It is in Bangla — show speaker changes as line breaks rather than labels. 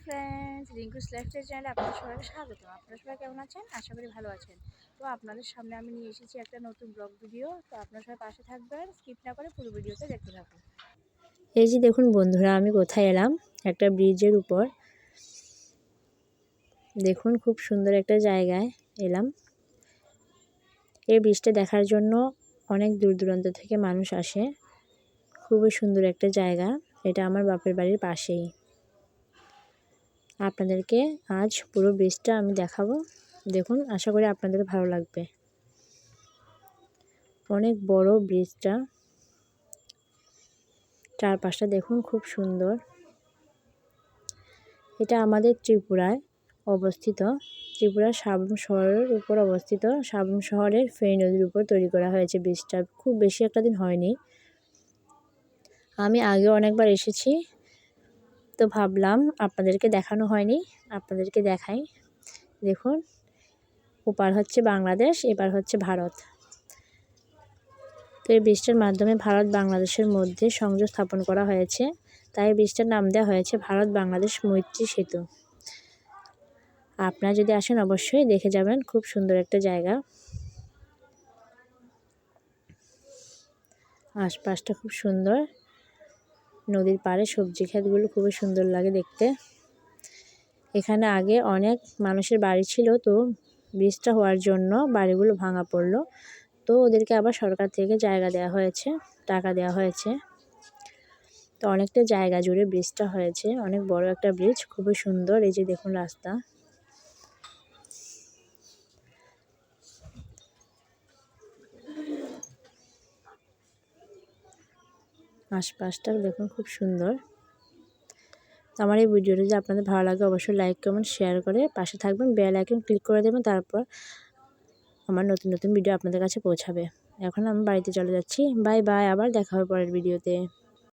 ফ্রেন্ডস, রিঙ্কুস লাইফস্টাইল চ্যানেলে আপনাদের সবাইকে স্বাগতম। আপনারা সবাই কেমন আছেন? আশা করি ভালো আছেন। তো আপনাদের সামনে আমি নিয়ে এসেছি একটা নতুন ব্লগ ভিডিও। তো আপনারা সবাই পাশে থাকবেন, স্কিপ না করে পুরো ভিডিওটা দেখতে থাকুন।
এই যে দেখুন বন্ধুরা, আমি কোথায় এলাম? একটা ব্রিজের উপর। দেখুন খুব সুন্দর একটা জায়গায় এলাম। এই ব্রিজটা দেখার জন্য অনেক দূর দূরান্ত থেকে মানুষ আসে। খুবই সুন্দর একটা জায়গা। এটা আমার বাপের বাড়ির পাশেই। আপনাদেরকে আজ পুরো ব্রিজটা আমি দেখাবো। দেখুন, আশা করি আপনাদের ভালো লাগবে। অনেক বড় ব্রিজটা, চারপাশটা দেখুন খুব সুন্দর। এটা আমাদের ত্রিপুরায় অবস্থিত। ত্রিপুরার সাবরুম শহরের উপর অবস্থিত। সাবরুম শহরের ফেনী নদীর উপর তৈরি করা হয়েছে ব্রিজটা। খুব বেশি একটা দিন হয়নি। আমি আগে অনেকবার এসেছি, তো ভাবলাম আপনাদেরকে দেখানো হয়নি, আপনাদেরকে দেখাই। দেখুন, ওপার হচ্ছে বাংলাদেশ, এপার হচ্ছে ভারত। তো এই ব্রিজটার মাধ্যমে ভারত বাংলাদেশের মধ্যে সংযোগ স্থাপন করা হয়েছে। তাই ব্রিজটার নাম দেওয়া হয়েছে ভারত বাংলাদেশ মৈত্রী সেতু। আপনারা যদি আসেন অবশ্যই দেখে যাবেন। খুব সুন্দর একটা জায়গা। আশপাশটা খুব সুন্দর। নদীর পাড়ে সবজি ক্ষেতগুলো খুবই সুন্দর লাগে দেখতে। এখানে আগে অনেক মানুষের বাড়ি ছিল, তো ব্রিজটা হওয়ার জন্য বাড়িগুলো ভাঙা পড়লো। তো ওদেরকে আবার সরকার থেকে জায়গা দেওয়া হয়েছে, টাকা দেওয়া হয়েছে। তো অনেকটা জায়গা জুড়ে ব্রিজটা হয়েছে। অনেক বড় একটা ব্রিজ, খুবই সুন্দর। এই যে দেখুন রাস্তা। আশপাশটা দেখুন খুব সুন্দর। তো আমার এই ভিডিওটা যদি আপনাদের ভালো লাগে অবশ্যই লাইক কমেন্ট শেয়ার করে পাশে থাকবেন। বেল আইকন ক্লিক করে দেবেন, তারপর আমার নতুন নতুন ভিডিও আপনাদের কাছে পৌঁছাবে। এখন আমি বাড়িতে চলে যাচ্ছি। বাই বাই, আবার দেখা হবে পরের ভিডিওতে।